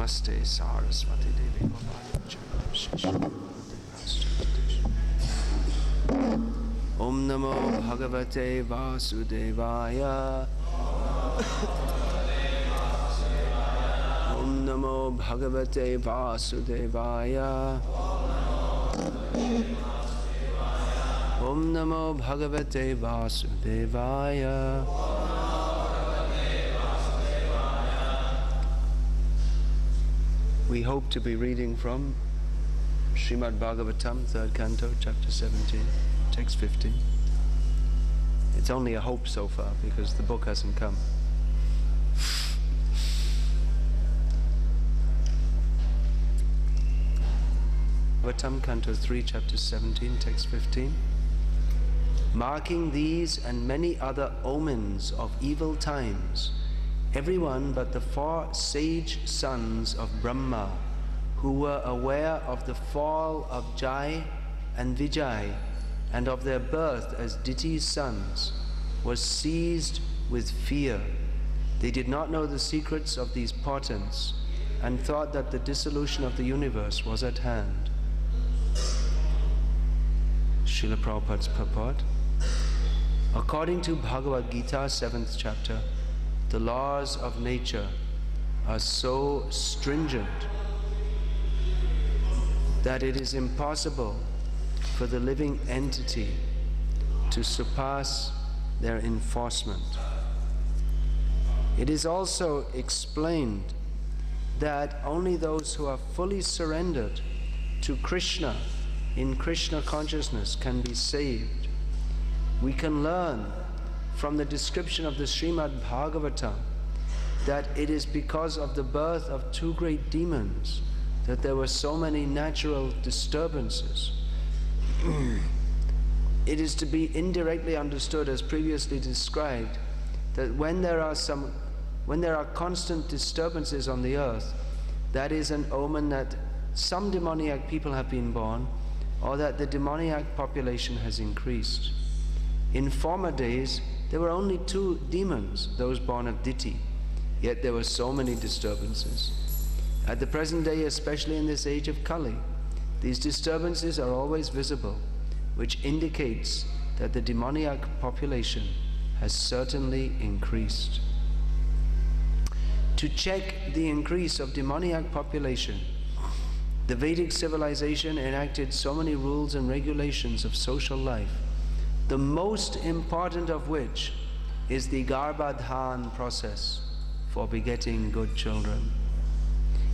Namaste Saraswati Devi Om Namo Bhagavate Vasudevaya. Om Namo Bhagavate Vasudevaya. Om Namo Bhagavate Vasudevaya. We hope to be reading from Srimad Bhagavatam, 3rd Canto, Chapter 17, Text 15. It's only a hope so far because the book hasn't come. Bhagavatam, Canto 3, Chapter 17, Text 15. Marking these and many other omens of evil times, everyone but the 4 sage sons of Brahma, who were aware of the fall of Jai and Vijay and of their birth as Diti's sons, was seized with fear. They did not know the secrets of these portents and thought that the dissolution of the universe was at hand. Srila Prabhupada's purport. According to Bhagavad Gita, 7th chapter, the laws of nature are so stringent that it is impossible for the living entity to surpass their enforcement. It is also explained that only those who are fully surrendered to Krishna in Krishna consciousness can be saved. We can learn from the description of the Srimad Bhagavatam that it is because of the birth of 2 great demons that there were so many natural disturbances. It is to be indirectly understood, as previously described, that when there are constant disturbances on the earth, that is an omen that some demoniac people have been born, or that the demoniac population has increased. In former days, there were only 2 demons, those born of Diti, yet there were so many disturbances. At the present day, especially in this age of Kali, these disturbances are always visible, which indicates that the demoniac population has certainly increased. To check the increase of demoniac population, the Vedic civilization enacted so many rules and regulations of social life, the most important of which is the Garbhadhan process for begetting good children.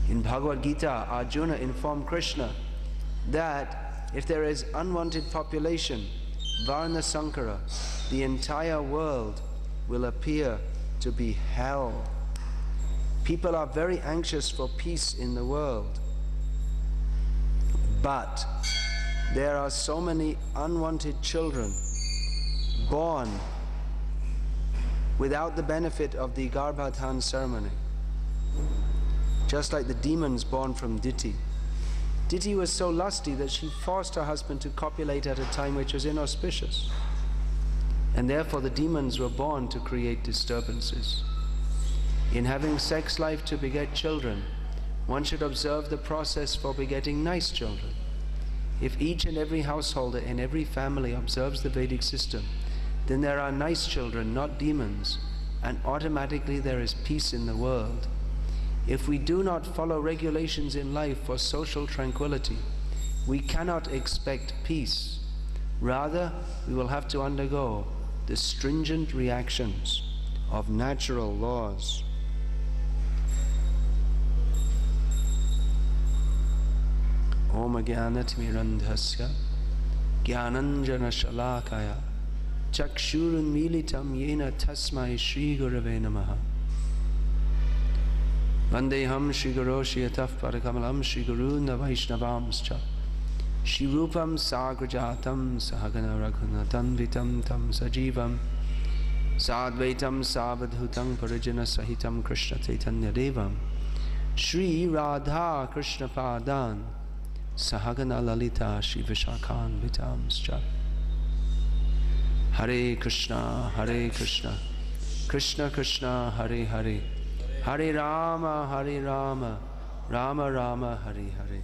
In Bhagavad Gita, Arjuna informed Krishna that if there is unwanted population, Varna Sankara, the entire world will appear to be hell. People are very anxious for peace in the world, but there are so many unwanted children born without the benefit of the Garbhadhan ceremony. Just like the demons born from Diti. Diti was so lusty that she forced her husband to copulate at a time which was inauspicious. And therefore the demons were born to create disturbances. In having sex life to beget children, one should observe the process for begetting nice children. If each and every householder in every family observes the Vedic system, then there are nice children, not demons, and automatically there is peace in the world. If we do not follow regulations in life for social tranquility, we cannot expect peace. Rather, we will have to undergo the stringent reactions of natural laws. Om Jnanatimirandhasya Jnananjana Shalakaya Chakshurun Militam Yena Tasmai Shri Gurave Namaha Vandeham Shri Guru Shiyataf Parakamalam Shri Guru Navaishnavamscha Shri Rupam Sagrajatam Sahagana Raghunatam Vitam Tam Sajivam Sadvaitam Savadhutam Parijana Sahitam Krishna Chaitanya Devam Shri Radha Krishna Padan Sahagana Lalita Shri Vishakhan Vitamscha Hare Krishna, Krishna Krishna, Hare Hare, Hare Rama, Rama Rama Hari Hari.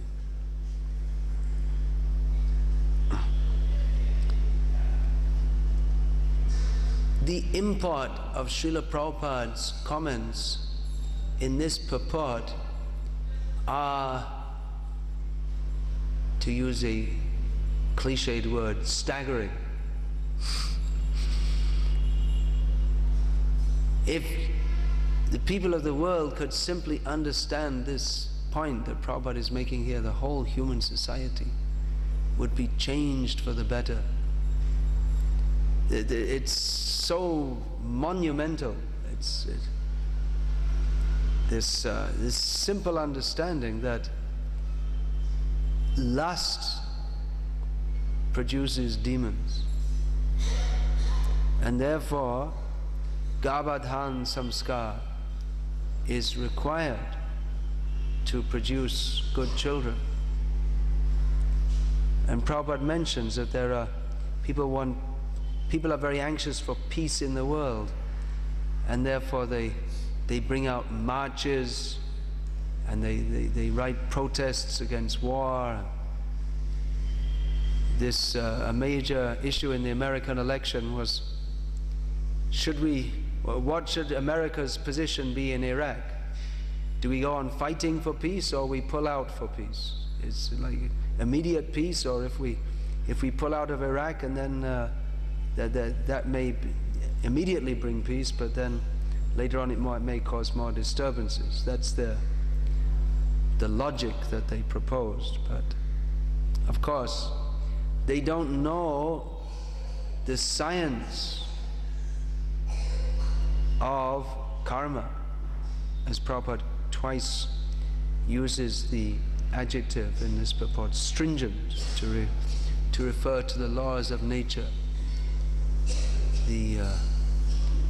The import of Srila Prabhupada's comments in this purport are, to use a cliched word, staggering. If the people of the world could simply understand this point that Prabhupada is making here, the whole human society would be changed for the better. It's so monumental. This simple understanding that lust produces demons, and therefore Garbhadhan samskar is required to produce good children. And Prabhupada mentions that there are people are very anxious for peace in the world, and therefore they bring out marches and they write protests against war. A major issue in the American election was, what should America's position be in Iraq? Do we go on fighting for peace, or we pull out for peace? It's like immediate peace, or if we pull out of Iraq, and then that may immediately bring peace, but then later on it may cause more disturbances. That's the logic that they proposed. But of course they don't know the science of karma, as Prabhupada twice uses the adjective in this purport, stringent, to refer to the laws of nature.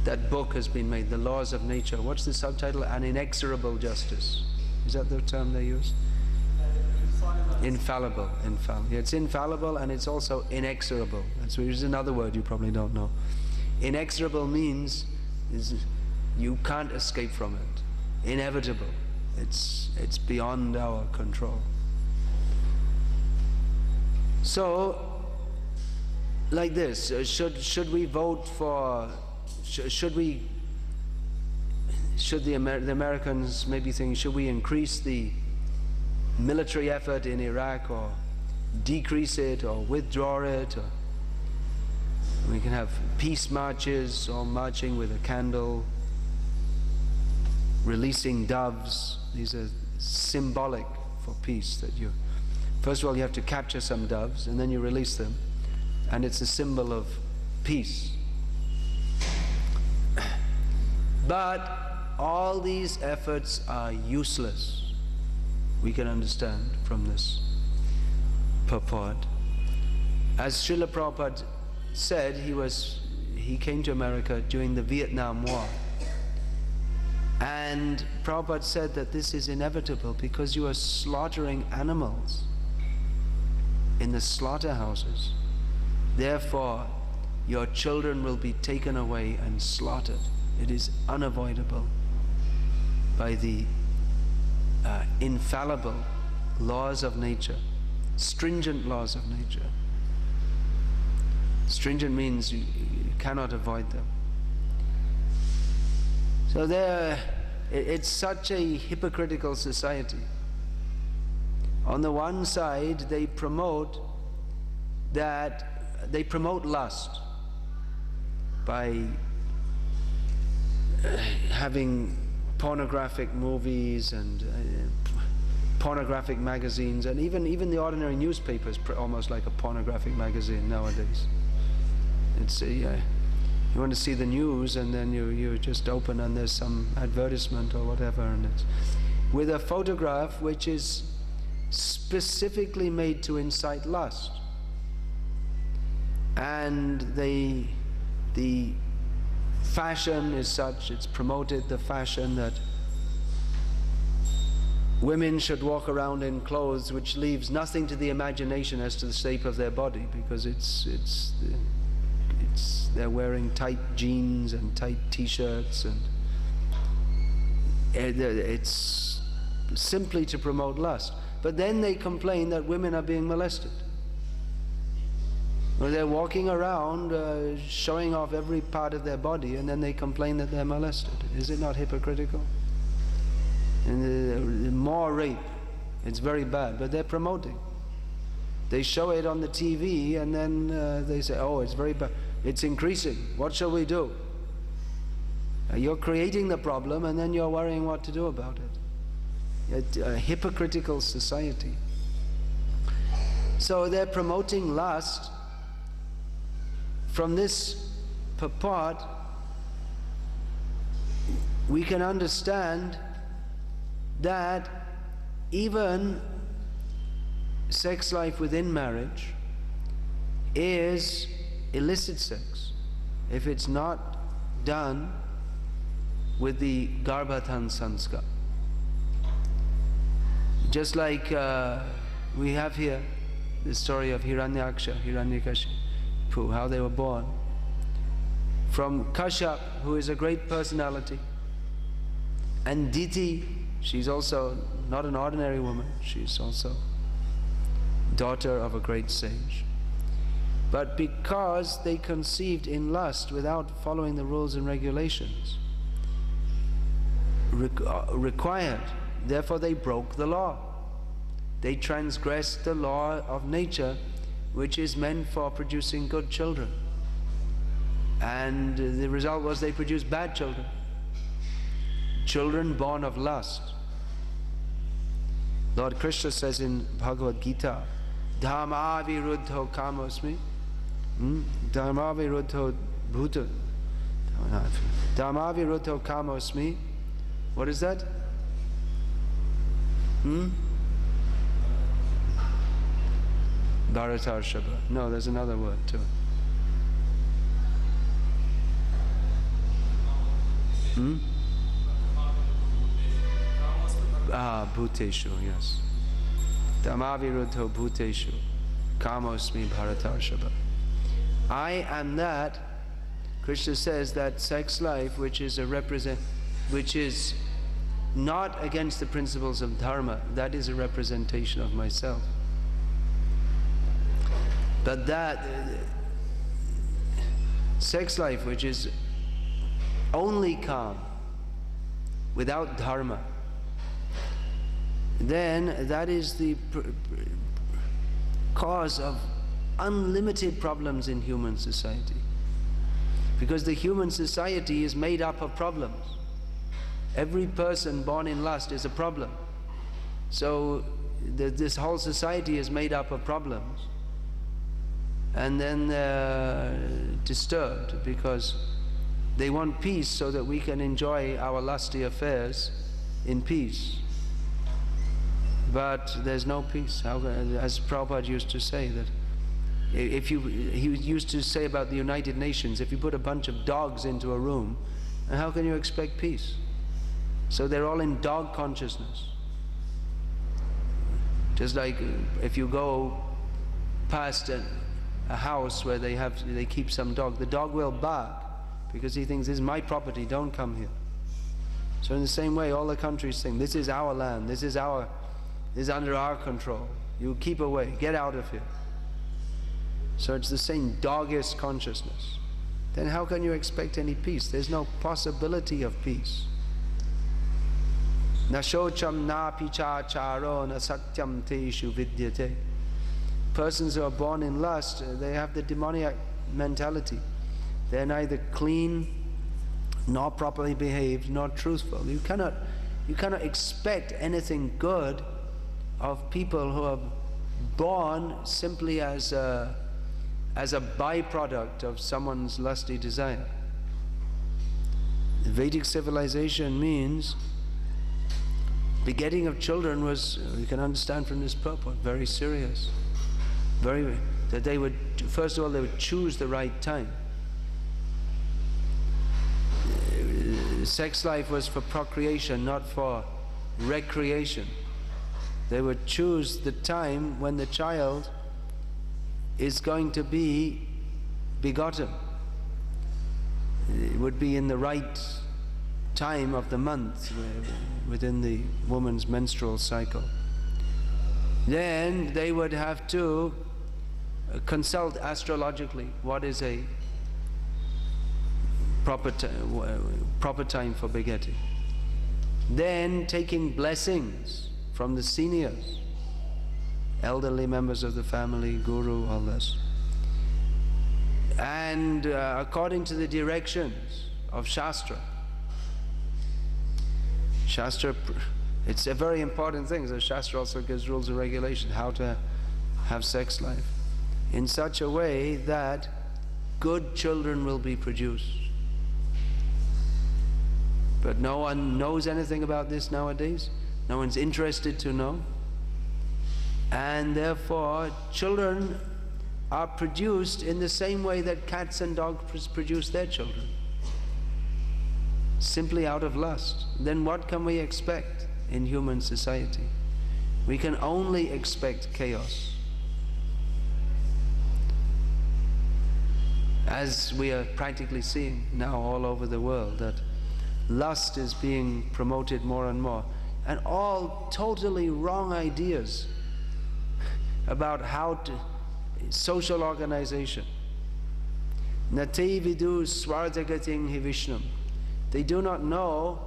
That book has been made, The Laws of Nature. What's the subtitle? An Inexorable Justice. Is that the term they use? Infallible. Yeah, it's infallible, and it's also inexorable. That's another word you probably don't know. Inexorable means you can't escape from it. Inevitable. It's beyond our control. So, like this, should we vote for? Should the Americans maybe think, should we increase the military effort in Iraq, or decrease it, or withdraw it? Or we can have peace marches, or marching with a candle, releasing doves. These are symbolic for peace. That first of all you have to capture some doves, and then you release them, and it's a symbol of peace. But all these efforts are useless, we can understand from this purport. As Srila Prabhupada said, he came to America during the Vietnam War. And Prabhupada said that this is inevitable because you are slaughtering animals in the slaughterhouses. Therefore, your children will be taken away and slaughtered. It is unavoidable by the infallible laws of nature, stringent laws of nature. Stringent means you cannot avoid them. So it's such a hypocritical society. On the one side, they promote lust by having pornographic movies and pornographic magazines, and even the ordinary newspaper is almost like a pornographic magazine nowadays. It's you want to see the news, and then you just open and there's some advertisement or whatever, and it's with a photograph which is specifically made to incite lust. And the fashion is such, it's promoted the fashion that women should walk around in clothes which leaves nothing to the imagination as to the shape of their body, because they're wearing tight jeans and tight t-shirts, and it's simply to promote lust. But then they complain that women are being molested. Well, they're walking around showing off every part of their body, and then they complain that they're molested. Is it not hypocritical? And more rape, it's very bad, but they're promoting. They show it on the TV, and then they say, oh, it's very bad. It's increasing. What shall we do? You're creating the problem, and then you're worrying what to do about it. It's a hypocritical society. So they're promoting lust. From this purport, we can understand that even sex life within marriage is illicit sex if it's not done with the Garbhadhan sanskar. Just like we have here the story of Hiranyaksha, Hiranyakashipu, how they were born. From Kashyap, who is a great personality, and Diti, she's also not an ordinary woman, she's also daughter of a great sage. But because they conceived in lust without following the rules and regulations required, therefore they broke the law. They transgressed the law of nature, which is meant for producing good children. And the result was they produced bad children. Children born of lust. Lord Krishna says in Bhagavad Gita, Dhamma viruddho kamosmi, Dhamma viruddho bhuta, Dhamma viruddho kamosmi. What is that? Bharatar Shabha. No, there's another word too. Bhuteshu, yes. Dhammaviruddho bhuteshu kamosmi bharatar shabha. I am that. Krishna says that sex life, which is not against the principles of dharma, that is a representation of myself. But that sex life, which is only calm, without dharma, then that is the cause of unlimited problems in human society. Because the human society is made up of problems. Every person born in lust is a problem. So this whole society is made up of problems. And then they're disturbed because they want peace so that we can enjoy our lusty affairs in peace. But there's no peace. As Prabhupada used to say, that he used to say about the United Nations, if you put a bunch of dogs into a room, how can you expect peace? So they're all in dog consciousness. Just like if you go past a house where they keep some dog, the dog will bark because he thinks, this is my property, don't come here. So in the same way, all the countries think, this is our land, this is under our control. You keep away, get out of here. So it's the same doggish consciousness. Then how can you expect any peace? There's no possibility of peace. Na shocham na pichacharo na satyam teshu vidyate. Persons who are born in lust, they have the demoniac mentality. They're neither clean, nor properly behaved, nor truthful. You cannot expect anything good of people who are born simply as a byproduct of someone's lusty desire. Vedic civilization means begetting of children was, you can understand from this purport, very serious. That they would, first of all, they would choose the right time. Sex life was for procreation, not for recreation. They would choose the time when the child is going to be begotten. It would be in the right time of the month within the woman's menstrual cycle, then they would have to consult astrologically what is a proper time for begetting. Then taking blessings from the seniors, elderly members of the family, guru, all this. And according to the directions of Shastra. Shastra, it's a very important thing. The Shastra also gives rules and regulations how to have sex life in such a way that good children will be produced. But no one knows anything about this nowadays. No one's interested to know. And therefore, children are produced in the same way that cats and dogs produce their children. Simply out of lust. Then what can we expect in human society? We can only expect chaos. As we are practically seeing now all over the world, that lust is being promoted more and more, and all totally wrong ideas about how to social organization. Nati vidu swarthagating hi Vishnum. They do not know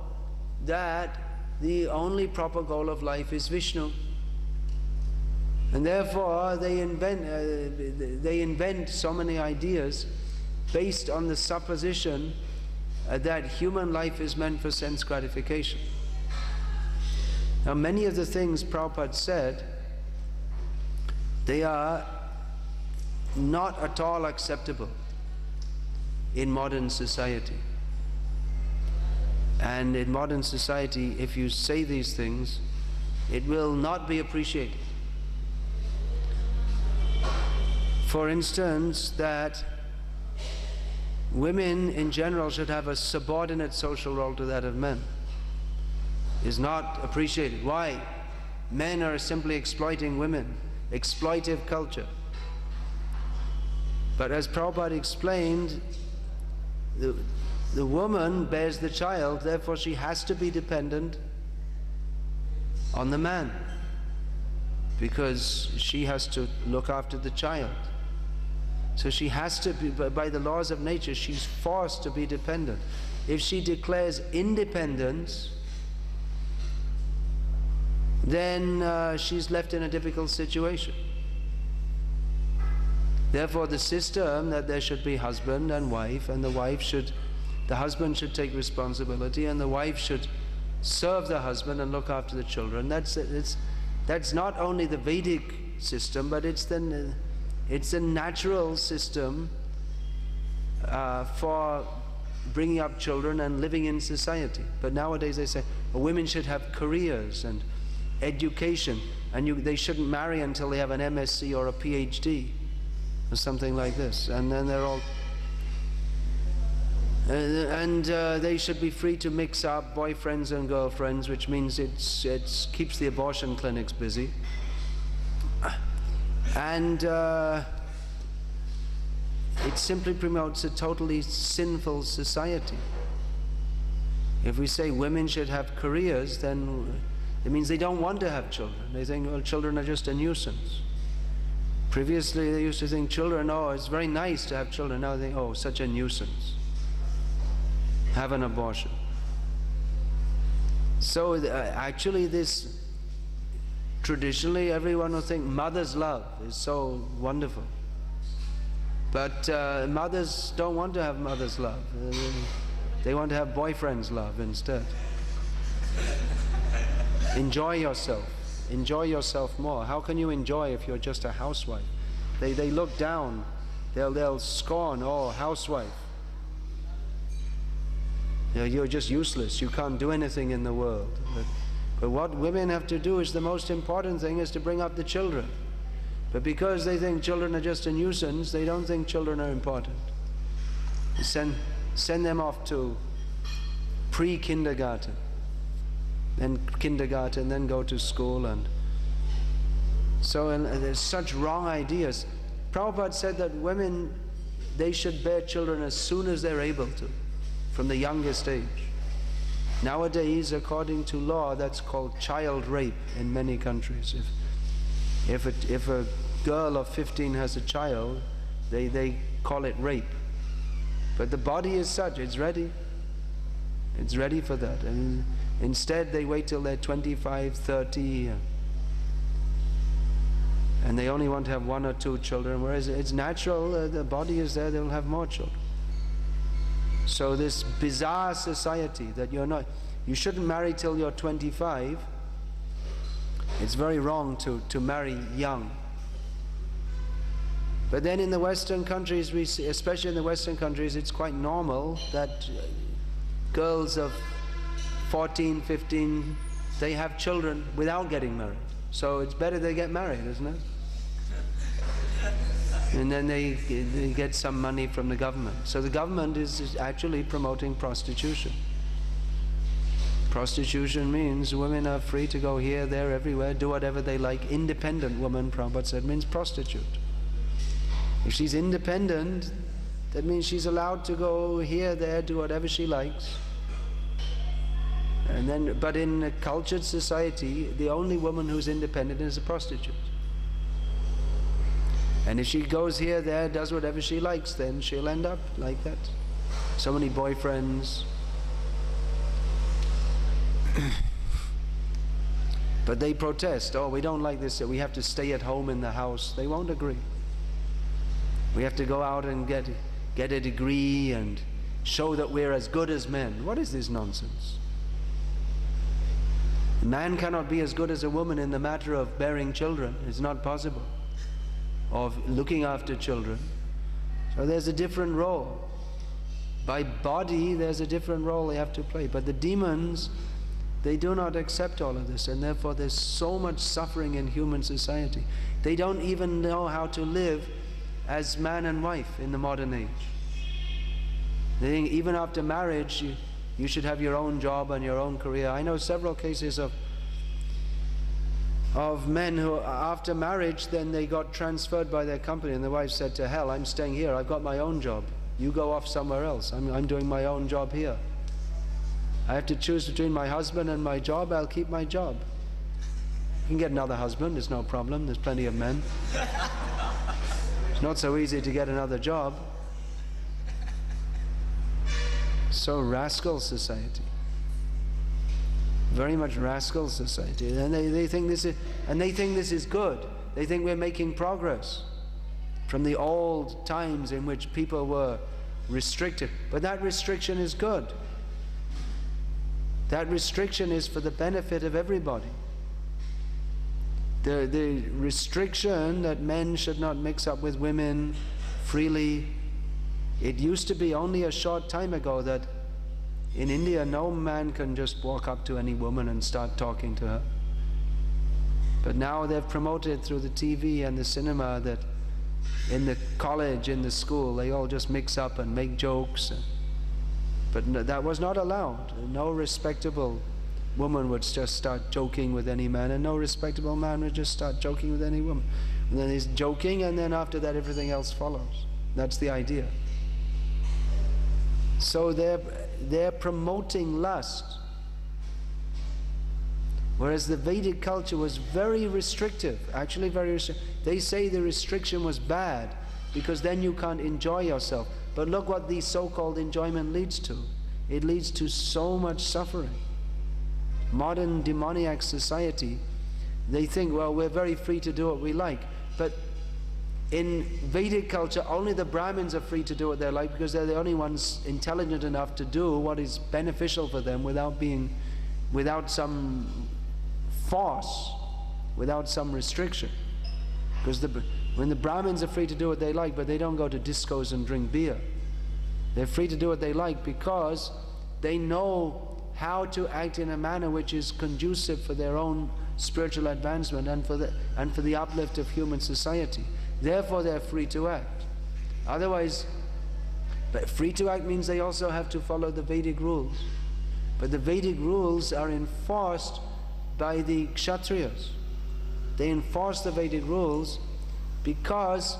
that the only proper goal of life is Vishnu. And therefore they invent so many ideas based on the supposition that human life is meant for sense gratification. Now many of the things Prabhupada said, they are not at all acceptable in modern society. And in modern society, if you say these things, it will not be appreciated. For instance, that women in general should have a subordinate social role to that of men is not appreciated. Why? Men are simply exploiting women, exploitive culture. But as Prabhupada explained, the woman bears the child, therefore she has to be dependent on the man, because she has to look after the child. So she has to be, by the laws of nature, she's forced to be dependent. If she declares independence, then she's left in a difficult situation. Therefore the system that there should be husband and wife, and the husband should take responsibility and the wife should serve the husband and look after the children. That's not only the Vedic system, but it's the natural system for bringing up children and living in society. But nowadays they say women should have careers and education, and they shouldn't marry until they have an MSc or a PhD or something like this, and then they're all they should be free to mix up boyfriends and girlfriends, which means it keeps the abortion clinics busy. And it simply promotes a totally sinful society. If we say women should have careers, then it means they don't want to have children. They think, well, children are just a nuisance. Previously they used to think children, oh, it's very nice to have children. Now they think, oh, such a nuisance. Have an abortion. So actually this, traditionally everyone will think mother's love is so wonderful. But mothers don't want to have mother's love. They want to have boyfriend's love instead. Enjoy yourself. Enjoy yourself more. How can you enjoy if you're just a housewife? They look down. They'll scorn, oh, housewife. You're just useless. You can't do anything in the world. But what women have to do is the most important thing, is to bring up the children. But because they think children are just a nuisance, they don't think children are important. Send them off to pre-kindergarten, then kindergarten, then go to school. And so there's such wrong ideas. Prabhupada said that women, they should bear children as soon as they're able to, from the youngest age. Nowadays, according to law, that's called child rape in many countries. If a girl of 15 has a child, they call it rape. But the body is such, it's ready. It's ready for that. And instead, they wait till they're 25, 30, and they only want to have 1 or 2 children, whereas it's natural, the body is there, they'll have more children. So this bizarre society that you shouldn't marry till you're 25, it's very wrong to marry young. But then in the Western countries, we see, especially in the Western countries, it's quite normal that girls of 14, 15, they have children without getting married. So it's better they get married, isn't it? And then they get some money from the government. So the government is actually promoting prostitution. Prostitution means women are free to go here, there, everywhere, do whatever they like. Independent woman, Prabhupada said, means prostitute. If she's independent, that means she's allowed to go here, there, do whatever she likes. And then, but in a cultured society, the only woman who's independent is a prostitute. And if she goes here, there, does whatever she likes, then she'll end up like that. So many boyfriends. But they protest. Oh, we don't like this. We have to stay at home in the house. They won't agree. We have to go out and get a degree and show that we're as good as men. What is this nonsense? A man cannot be as good as a woman in the matter of bearing children. It's not possible. Of looking after children. So there's a different role. By body, there's a different role they have to play. But the demons, they do not accept all of this, and therefore there's so much suffering in human society. They don't even know how to live as man and wife in the modern age. They think even after marriage, you should have your own job and your own career. I know several cases of men who, after marriage, then they got transferred by their company, and the wife said, to hell, I'm staying here, I've got my own job. You go off somewhere else, I'm doing my own job here. I have to choose between my husband and my job, I'll keep my job. You can get another husband, it's no problem, there's plenty of men. It's not so easy to get another job. So rascal society. Very much rascal society, and they think this is good. They think we're making progress from the old times in which people were restricted. But that restriction is good. That restriction is for the benefit of everybody. The restriction that men should not mix up with women freely, it used to be only a short time ago that in India, no man can just walk up to any woman and start talking to her. But now they've promoted through the TV and the cinema that in the college, in the school, they all just mix up and make jokes. But that was not allowed. No respectable woman would just start joking with any man, and no respectable man would just start joking with any woman. And then he's joking, and then after that everything else follows. That's the idea. So they're promoting lust, whereas the Vedic culture was very restrictive, actually very restrictive. They say the restriction was bad because then you can't enjoy yourself. But look what the so-called enjoyment leads to. It leads to so much suffering. Modern demoniac society, they think, well, we're very free to do what we like. But in Vedic culture, only the Brahmins are free to do what they like because they're the only ones intelligent enough to do what is beneficial for them without some force, without some restriction. Because when the Brahmins are free to do what they like, but they don't go to discos and drink beer. They're free to do what they like because they know how to act in a manner which is conducive for their own spiritual advancement and for the uplift of human society. Therefore they're free to act. Otherwise, but free to act means they also have to follow the Vedic rules. But the Vedic rules are enforced by the Kshatriyas. They enforce the Vedic rules because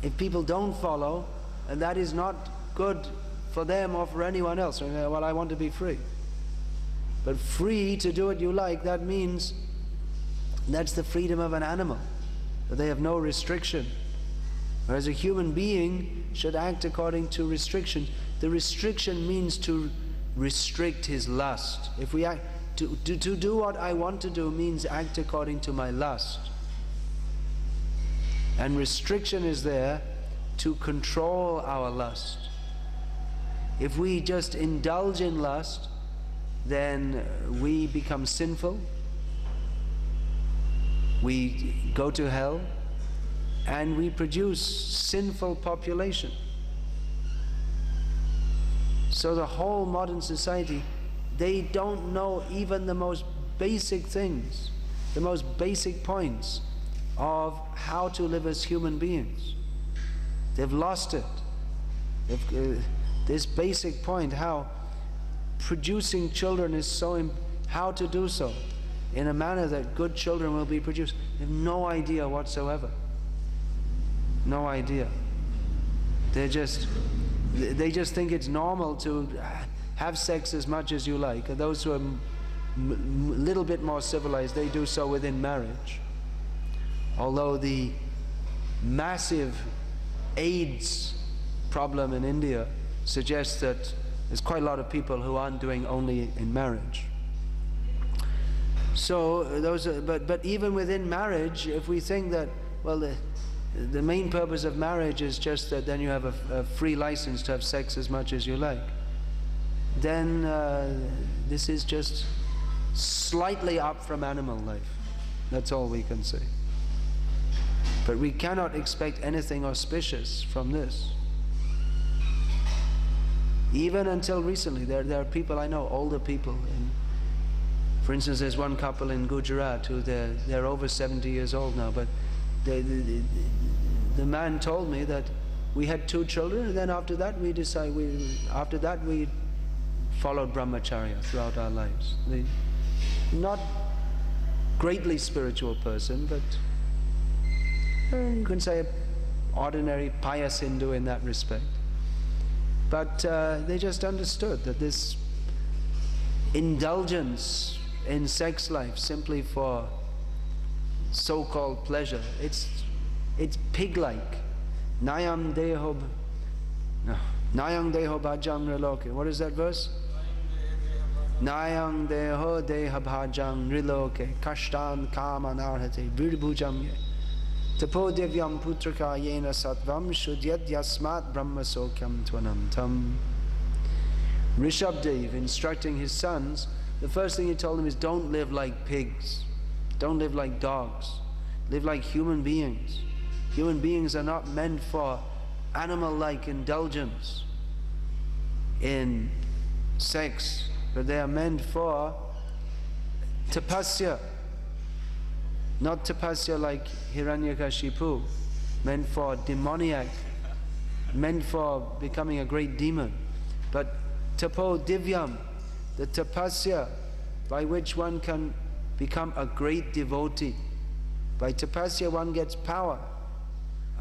if people don't follow, and that is not good for them or for anyone else. Well, I want to be free. But free to do what you like, that means that's the freedom of an animal, that they have no restriction. Whereas a human being should act according to restriction. The restriction means to restrict his lust. If we act, to do what I want to do means act according to my lust. And restriction is there to control our lust. If we just indulge in lust, then we become sinful, we go to hell, and we produce sinful population. So the whole modern society, they don't know even the most basic things, the most basic points of how to live as human beings. They've lost it. This basic point, how producing children is so, how to do so in a manner that good children will be produced. They have no idea whatsoever. No idea. They just think it's normal to have sex as much as you like. And those who are a little bit more civilized, they do so within marriage. Although the massive AIDS problem in India suggests that there's quite a lot of people who aren't doing only in marriage. So those are, but even within marriage, if we think that, well, the main purpose of marriage is just that then you have a free license to have sex as much as you like, then this is just slightly up from animal life. That's all we can say. But we cannot expect anything auspicious from this. Even until recently, there are people I know, older people. For instance, there's one couple in Gujarat who they're over 70 years old now, but the man told me that we had 2 children, and then after that we followed brahmacharya throughout our lives. Not greatly spiritual person, but you can say an ordinary pious Hindu in that respect. But they just understood that this indulgence in sex life simply for so-called pleasure, it's pig-like. Nayam deho bhajang riloke. What is that verse? Nayam deho deha bhajang riloke kashtan kama narhate virbhujam ye tapo devyam putraka yena sattvam shudyat yasmat brahma sokyam tvanantam. Rishabdev, instructing his sons, the first thing he told them is, don't live like pigs, don't live like dogs, live like human beings. Human beings are not meant for animal-like indulgence in sex, but they are meant for tapasya. Not tapasya like Hiranyakashipu, meant for demoniac, meant for becoming a great demon, but tapo divyam, the tapasya by which one can become a great devotee. By tapasya one gets power,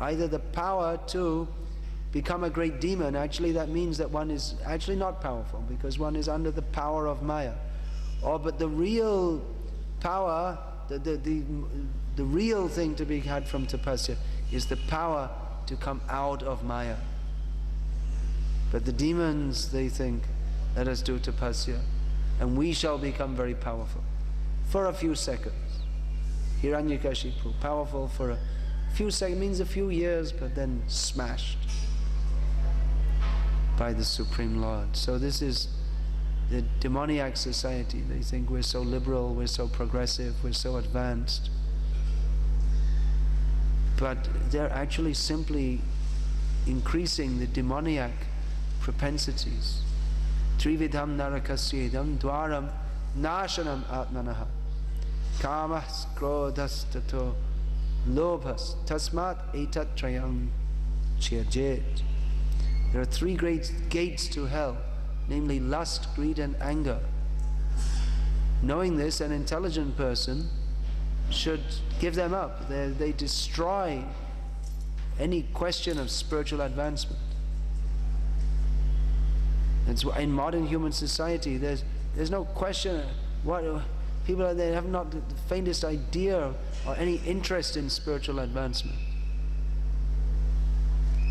either the power to become a great demon. Actually that means that one is actually not powerful, because one is under the power of Maya. But the real power, the real thing to be had from tapasya is the power to come out of Maya. But the demons, they think, let us do tapasya and we shall become very powerful for a few seconds. Hiranyakashipu, powerful for a few seconds, means a few years, but then smashed by the Supreme Lord. So this is the demoniac society. They think we're so liberal, we're so progressive, we're so advanced. But they're actually simply increasing the demoniac propensities. Trividham narakasyedam dwaram nashanam atmanaha kamas krodhas tato lobhas tasmat etat trayam chyajet. There are 3 great gates to hell, namely lust, greed and anger. Knowing this, an intelligent person should give them up. They destroy any question of spiritual advancement. That's why in modern human society there's There's no question. People they have not the faintest idea or any interest in spiritual advancement.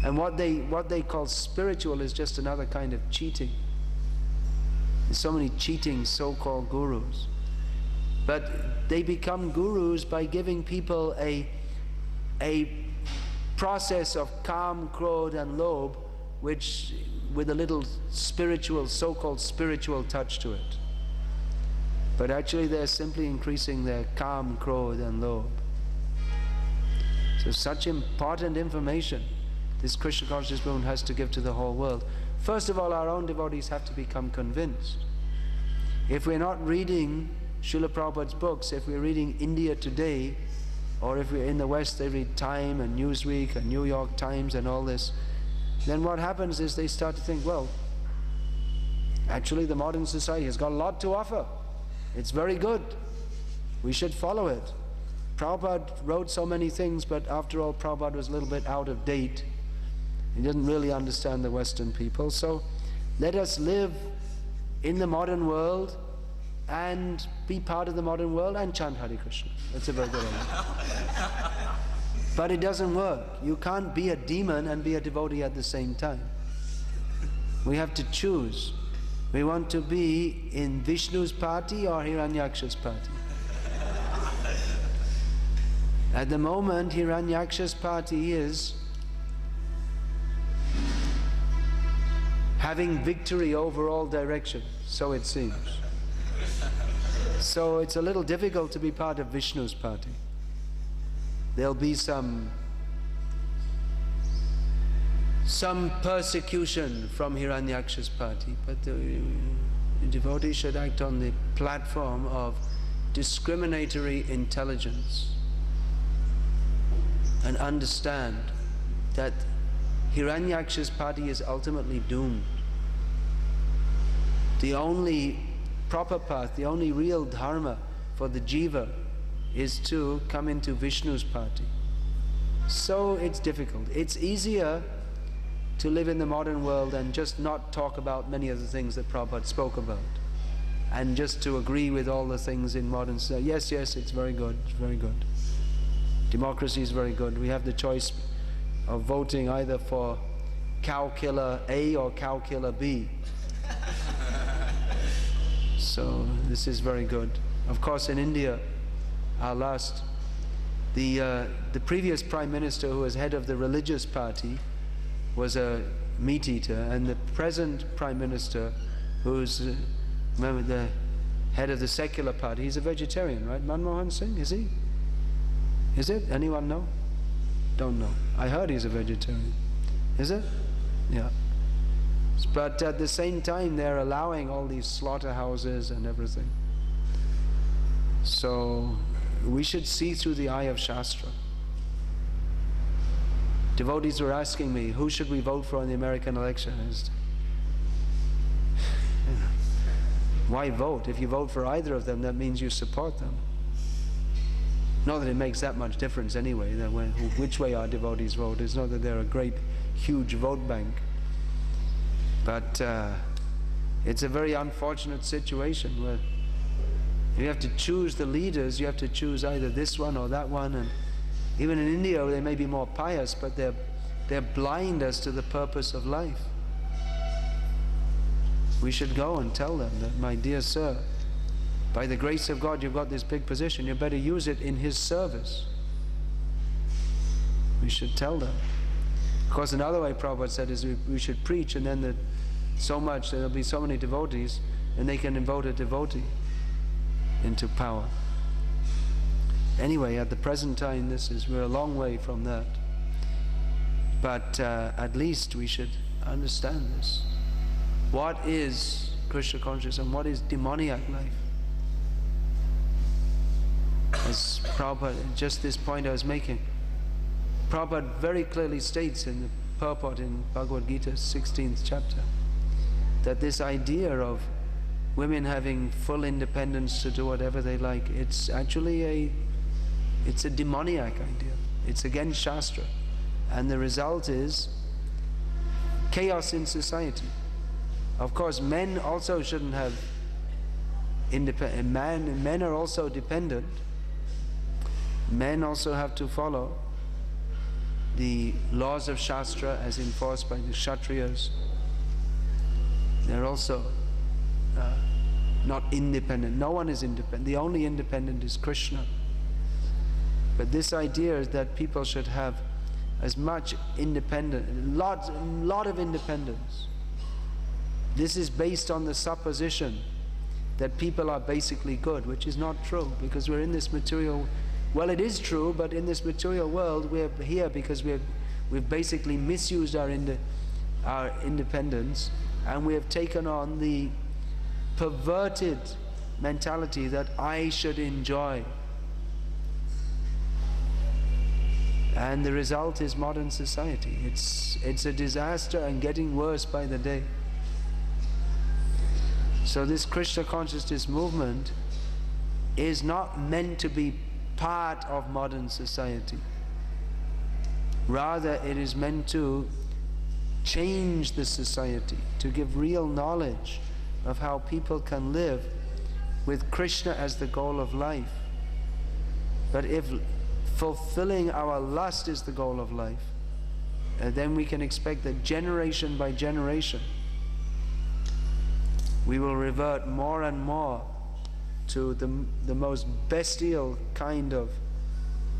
And what they call spiritual is just another kind of cheating. There's so many cheating so-called gurus. But they become gurus by giving people a process of calm, krodh and lobh, which with a little spiritual, so-called spiritual touch to it. But actually they're simply increasing their calm, krodh and lobh. So such important information this Krishna conscious movement has to give to the whole world. First of all, our own devotees have to become convinced. If we're not reading Srila Prabhupada's books, if we're reading India Today, or if we're in the West, they read Time and Newsweek and New York Times and all this, then what happens is they start to think, well, actually the modern society has got a lot to offer. It's very good. We should follow it. Prabhupada wrote so many things, but after all, Prabhupada was a little bit out of date. He didn't really understand the Western people. So let us live in the modern world and be part of the modern world and chant Hare Krishna. That's a very good idea. But it doesn't work. You can't be a demon and be a devotee at the same time. We have to choose. We want to be in Vishnu's party or Hiranyaksha's party. At the moment, Hiranyaksha's party is having victory over all directions, so it seems. So it's a little difficult to be part of Vishnu's party. There'll be some persecution from Hiranyaksha's party, but the devotee should act on the platform of discriminatory intelligence and understand that Hiranyaksha's party is ultimately doomed. The only proper path, the only real dharma for the jiva is to come into Vishnu's party. So it's difficult. It's easier to live in the modern world and just not talk about many of the things that Prabhupada spoke about, and just to agree with all the things in modern society. Yes, yes, it's very good, it's very good. Democracy is very good. We have the choice of voting either for cow killer A or cow killer B. So this is very good. Of course, in India, the previous Prime Minister, who was head of the religious party, was a meat eater, and the present Prime Minister, who's remember the head of the secular party, he's a vegetarian, right? Manmohan Singh, is he? Is it? Anyone know? Don't know. I heard he's a vegetarian. Is it? Yeah. But at the same time, they're allowing all these slaughterhouses and everything. So we should see through the eye of Shastra. Devotees were asking me, who should we vote for in the American election? Why vote? If you vote for either of them, that means you support them. Not that it makes that much difference anyway, that which way our devotees vote. It's not that they're a great, huge vote bank. But it's a very unfortunate situation where you have to choose the leaders. You have to choose either this one or that one. And even in India, they may be more pious, but they're blind as to the purpose of life. We should go and tell them that, my dear sir, by the grace of God, you've got this big position. You better use it in His service. We should tell them. Of course, another way Prabhupada said is we should preach, and then there'll be so many devotees, and they can vote a devotee into power. Anyway, at the present time, we're a long way from that. But at least we should understand this. What is Krishna consciousness and what is demoniac life? As Prabhupada, just this point I was making, Prabhupada very clearly states in the purport in Bhagavad Gita, 16th chapter, that this idea of women having full independence to do whatever they like, it's actually it's a demoniac idea. It's against Shastra. And the result is chaos in society. Of course, men also shouldn't have independent. Men are also dependent. Men also have to follow the laws of Shastra as enforced by the Kshatriyas. They're also not independent. No one is independent. The only independent is Krishna. But this idea is that people should have as much independence, lot of independence. This is based on the supposition that people are basically good, which is not true, because we're in this material. Well, it is true, but in this material world, we're here because we've basically misused our independence, and we have taken on the perverted mentality that I should enjoy. And the result is modern society. It's a disaster and getting worse by the day. So this Krishna consciousness movement is not meant to be part of modern society. Rather, it is meant to change the society, to give real knowledge of how people can live with Krishna as the goal of life. But if fulfilling our lust is the goal of life, then we can expect that generation by generation we will revert more and more to the most bestial kind of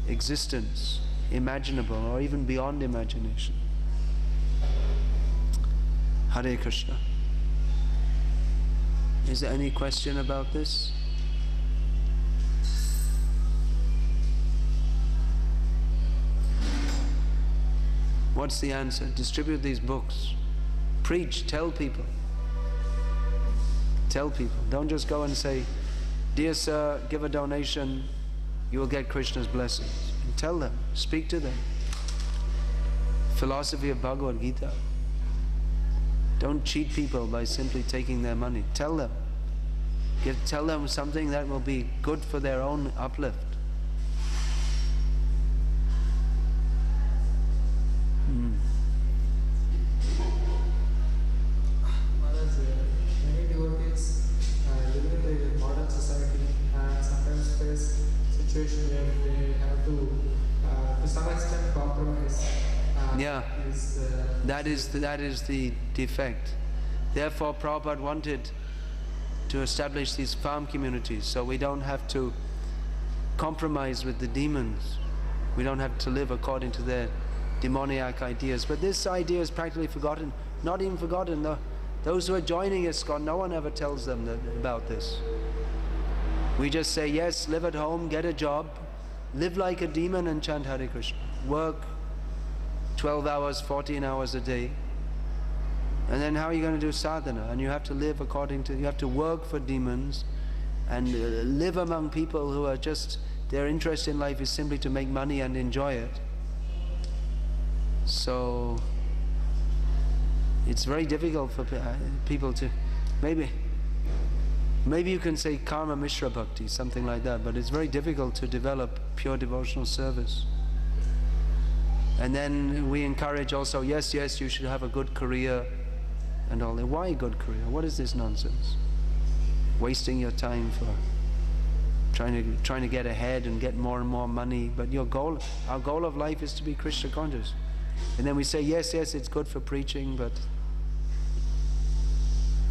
existence imaginable, or even beyond imagination. Hare Krishna. Is there any question about this? What's the answer? Distribute these books. Preach, tell people. Tell people. Don't just go and say, "Dear sir, give a donation, you will get Krishna's blessings." And tell them, speak to them. Philosophy of Bhagavad Gita. Don't cheat people by simply taking their money. Tell them. Tell them something that will be good for their own uplift. Many devotees live in the modern society and sometimes face situations where they have to some extent, compromise. Yeah, that is the defect. Therefore, Prabhupada wanted to establish these farm communities, so we don't have to compromise with the demons. We don't have to live according to their demoniac ideas. But this idea is practically forgotten. Not even forgotten. Those who are joining ISKCON, no one ever tells them about this. We just say, yes, live at home, get a job, live like a demon and chant Hare Krishna. Work 12 hours, 14 hours a day. And then how are you going to do sadhana? And you have to live you have to work for demons and live among people who are just, their interest in life is simply to make money and enjoy it. So it's very difficult for people to, maybe you can say karma mishra bhakti, something like that, but it's very difficult to develop pure devotional service. And then we encourage also, yes, you should have a good career and all that. Why good career? What is this nonsense? Wasting your time for trying to get ahead and get more and more money. But our goal of life is to be Krishna conscious. And then we say, yes, it's good for preaching, but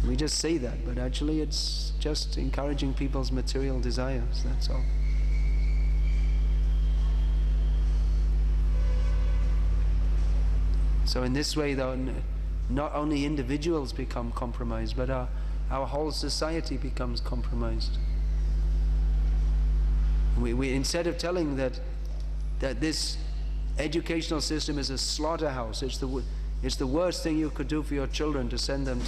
we just say that, but actually it's just encouraging people's material desires, that's all. So in this way, though, not only individuals become compromised, but our whole society becomes compromised. We instead of telling that this educational system is a slaughterhouse, it's the worst thing you could do for your children, to send them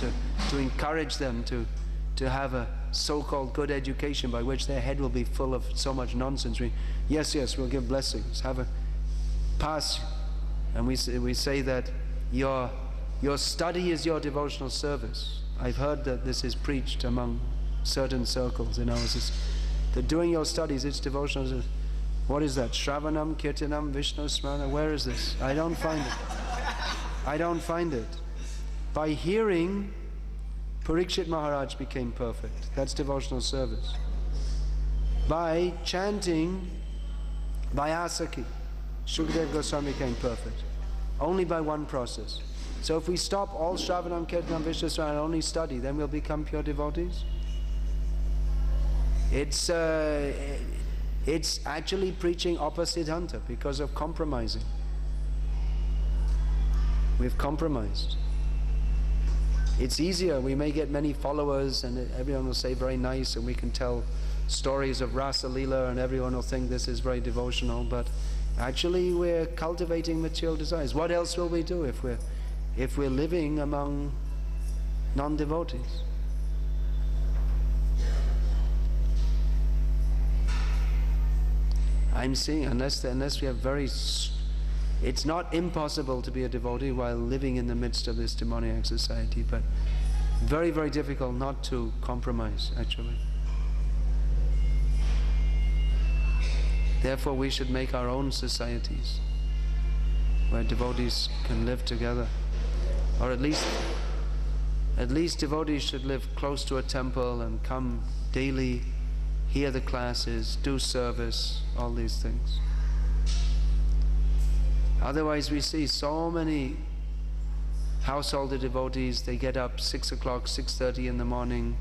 to encourage them to have a so-called good education by which their head will be full of so much nonsense. Yes, we'll give blessings, have a pass, and we say that your study is your devotional service. I've heard that this is preached among certain circles in ours, that doing your studies, it's devotional service. What is that? Shravanam, Kirtanam, Vishnu Smarana? Where is this? I don't find it. I don't find it. By hearing Parikshit Maharaj became perfect. That's devotional service. By chanting Vyasaki, Shukadeva Goswami became perfect. Only by one process. So if we stop all Shravanam, Kirtanam, Vishwaswana and only study, then we'll become pure devotees? It's actually preaching Apasiddhanta because of compromising. We've compromised. It's easier, we may get many followers and everyone will say very nice and we can tell stories of Rasa Leela and everyone will think this is very devotional, but actually we're cultivating material desires. What else will we do if we're living among non-devotees? I'm seeing, unless we have it's not impossible to be a devotee while living in the midst of this demoniac society, but very, very difficult not to compromise, actually. Therefore, we should make our own societies where devotees can live together. Or at least devotees should live close to a temple and come daily, hear the classes, do service, all these things. Otherwise we see so many householder devotees, they get up 6 o'clock, 6:30 in the morning,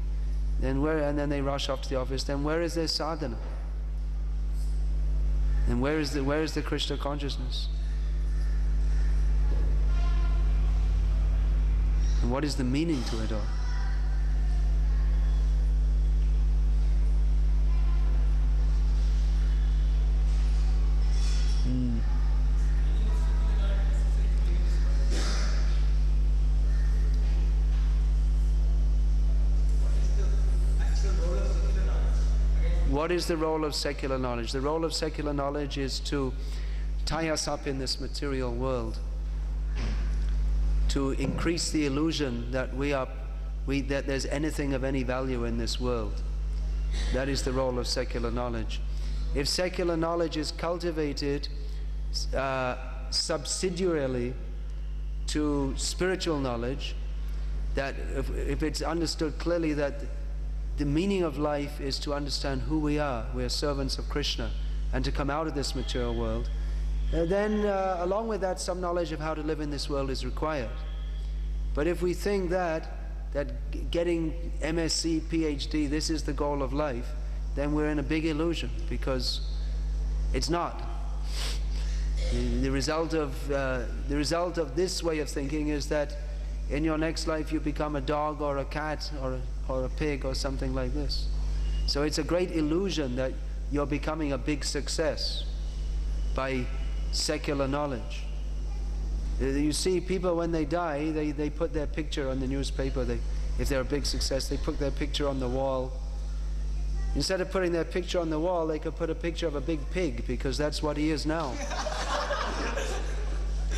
and then they rush off to the office. Then where is their sadhana? And where is the Krishna consciousness? And what is the meaning to it all? What is the role of secular knowledge? The role of secular knowledge is to tie us up in this material world, to increase the illusion that that there's anything of any value in this world. That is the role of secular knowledge. If secular knowledge is cultivated subsidiarily to spiritual knowledge, that if it's understood clearly that the meaning of life is to understand who we are servants of Krishna, and to come out of this material world, then along with that some knowledge of how to live in this world is required. But if we think that getting MSc, PhD, this is the goal of life, then we're in a big illusion, because it's not. The result of this way of thinking is that in your next life you become a dog or a cat or a pig or something like this. So it's a great illusion that you're becoming a big success by secular knowledge. You see people when they die, they put their picture on the newspaper. If they're a big success, they put their picture on the wall. Instead of putting their picture on the wall, they could put a picture of a big pig, because that's what he is now.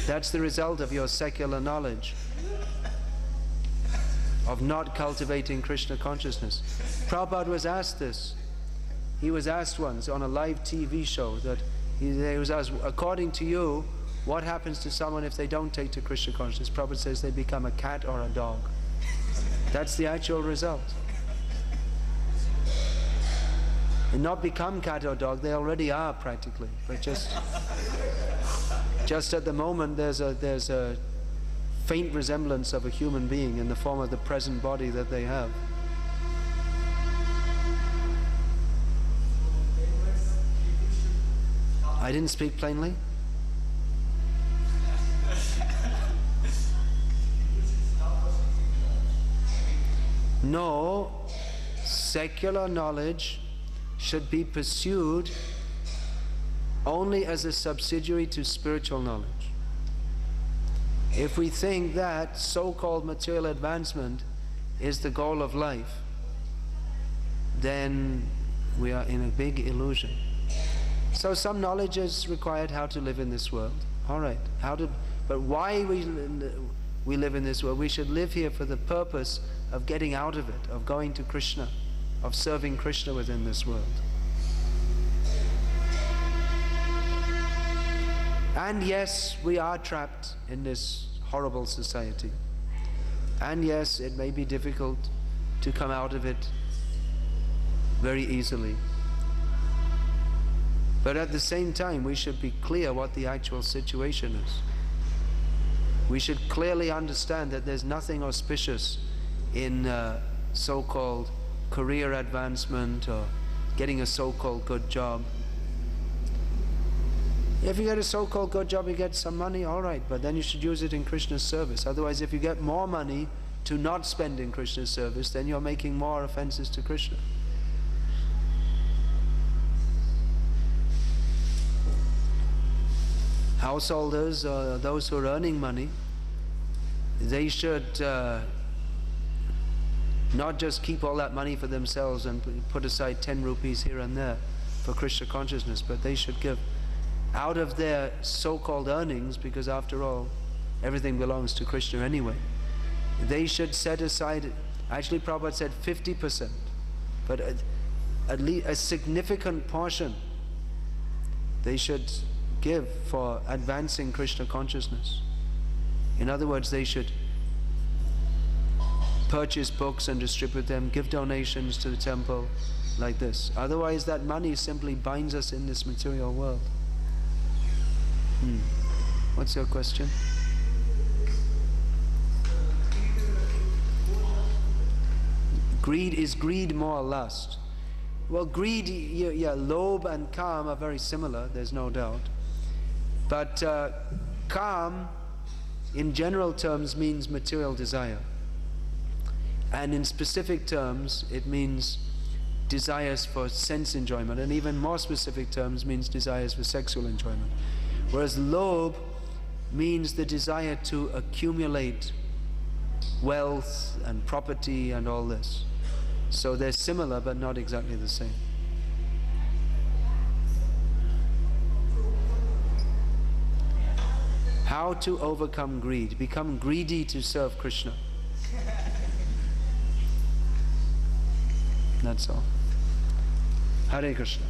That's the result of your secular knowledge, of not cultivating Krishna consciousness. Prabhupada was asked this. He was asked once on a live TV show that he was asked, according to you, what happens to someone if they don't take to Krishna consciousness? Prabhupada says they become a cat or a dog. That's the actual result. And not become cat or dog, they already are practically, but just at the moment there's a faint resemblance of a human being in the form of the present body that they have. I didn't speak plainly? No, secular knowledge should be pursued only as a subsidiary to spiritual knowledge. If we think that so-called material advancement is the goal of life, then we are in a big illusion. So some knowledge is required how to live in this world. All right, but why we live in this world? We should live here for the purpose of getting out of it, of going to Krishna, of serving Krishna within this world. And yes, we are trapped in this horrible society. And yes, it may be difficult to come out of it very easily. But at the same time, we should be clear what the actual situation is. We should clearly understand that there's nothing auspicious in so-called career advancement or getting a so-called good job. If you get a so-called good job, you get some money, all right, but then you should use it in Krishna's service. Otherwise, if you get more money to not spend in Krishna's service, then you're making more offenses to Krishna. Householders, or those who are earning money, they should not just keep all that money for themselves and put aside 10 rupees here and there for Krishna consciousness, but they should give out of their so-called earnings, because after all, everything belongs to Krishna anyway. They should set aside, actually Prabhupada said 50%, but at least a significant portion they should give for advancing Krishna consciousness. In other words, they should purchase books and distribute them, give donations to the temple, like this. Otherwise, that money simply binds us in this material world. What's your question? Greed, is greed more lust? Well, greed, yeah, lobe and calm are very similar, there's no doubt. But calm, in general terms, means material desire. And in specific terms, it means desires for sense enjoyment. And even more specific terms means desires for sexual enjoyment. Whereas lobe means the desire to accumulate wealth and property and all this. So they're similar, but not exactly the same. How to overcome greed? Become greedy to serve Krishna. That's all. Hare Krishna.